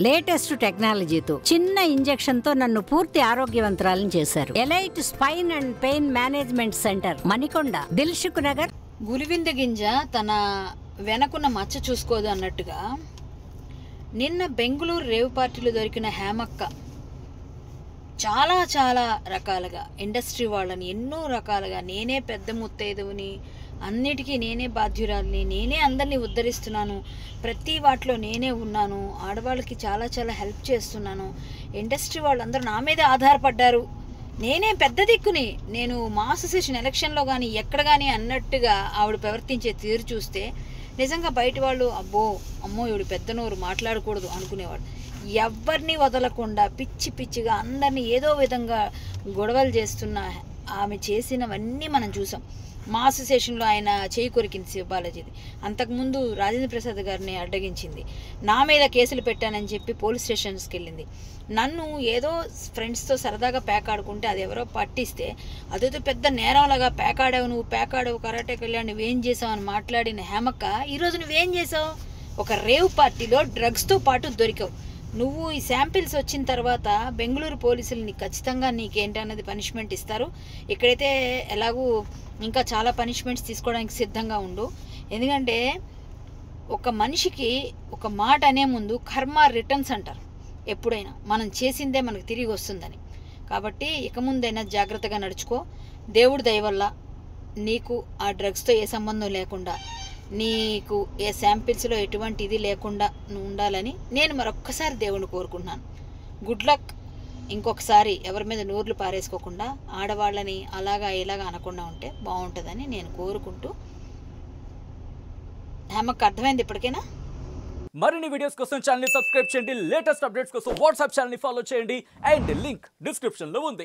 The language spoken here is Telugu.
లేటెస్ట్ టెక్నాలజీతో చిన్న ఇంజెక్షన్ తో నన్ను పూర్తి ఆరోగ్యవంతురాలను చేశారు. Elite spine and pain management centre, Manikonda, Dilsukhnagar. గులివింద గింజ తన వెనకున్న మచ్చ చూసుకోదు అన్నట్టుగా నిన్న బెంగళూరు రేవ్ పార్టీలో దొరికిన హేమక్క చాలా చాలా రకాలుగా ఇండస్ట్రీ వాళ్ళని ఎన్నో రకాలుగా నేనే పెద్ద ముత్తైదువుని, అన్నిటికీ నేనే బాధ్యురాలిని, నేనే అందరినీ ఉద్ధరిస్తున్నాను, ప్రతి వాటిలో నేనే ఉన్నాను, ఆడవాళ్ళకి చాలా చాలా హెల్ప్ చేస్తున్నాను, ఇండస్ట్రీ వాళ్ళందరూ నా మీదే ఆధారపడ్డారు, నేనే పెద్ద దిక్కుని, నేను మా అసోసియేషన్ ఎలక్షన్లో కానీ ఎక్కడ కానీ అన్నట్టుగా ఆవిడ ప్రవర్తించే తీరు చూస్తే నిజంగా బయట వాళ్ళు అమ్మో ఈవిడ పెద్ద నోరు మాట్లాడకూడదు అనుకునేవాడు. ఎవరిని వదలకుండా పిచ్చి పిచ్చిగా అందరినీ ఏదో విధంగా గొడవలు చేస్తున్న ఆమె చేసినవన్నీ మనం చూసాం. మా అసోసియేషన్లో ఆయన చేయి కొరికింది శివబాలాజీది, అంతకుముందు రాజేంద్ర ప్రసాద్ గారిని అడ్డగించింది, నా మీద కేసులు పెట్టానని చెప్పి పోలీస్ స్టేషన్స్కి వెళ్ళింది, నన్ను ఏదో ఫ్రెండ్స్తో సరదాగా పేకాడుకుంటే అది ఎవరో పట్టిస్తే అదేదో పెద్ద నేరంలాగా పేకాడావు కరాటేకి వెళ్ళావు, నువ్వేం చేసావు అని మాట్లాడిన హేమక్క ఈరోజు నువ్వేం చేసావు? ఒక రేవ్ పార్టీలో డ్రగ్స్తో పాటు దొరికావు. నువ్వు ఈ శాంపిల్స్ వచ్చిన తర్వాత బెంగళూరు పోలీసులు నీకు ఖచ్చితంగా నీకేంటన్నది పనిష్మెంట్ ఇస్తారు. ఇక్కడైతే ఎలాగూ ఇంకా చాలా పనిష్మెంట్స్ తీసుకోవడానికి సిద్ధంగా ఉండు. ఎందుకంటే ఒక మనిషికి ఒక మాట అనే ముందు కర్మ రిటర్న్స్ అంటారు. ఎప్పుడైనా మనం చేసిందే మనకు తిరిగి వస్తుందని. కాబట్టి ఇక ముందైనా జాగ్రత్తగా నడుచుకో. దేవుడి దయ వల్ల నీకు ఆ డ్రగ్స్తో ఏ సంబంధం లేకుండా, నీకు ఏ శాంపిల్స్లో ఎటువంటి ఇది లేకుండా నువ్వు ఉండాలని నేను మరొక్కసారి దేవుణ్ణి కోరుకుంటున్నాను. Good luck. ఇంకొకసారి ఎవరి మీద నోర్లు పారేసుకోకుండా ఆడవాళ్ళని అలాగా ఇలాగా అనకుండా ఉంటే బాగుంటుందని నేను కోరుకుంటూ. హేమకు అర్థమైంది ఇప్పటికైనా? మరిన్ని వీడియోస్ కోసం ఛానల్ ని సబ్స్క్రైబ్ చేయండి, లేటెస్ట్ అప్డేట్స్ కోసం వాట్సాప్ ఛానల్ ని ఫాలో చేయండి, అండ్ లింక్ డిస్క్రిప్షన్ లో ఉంది.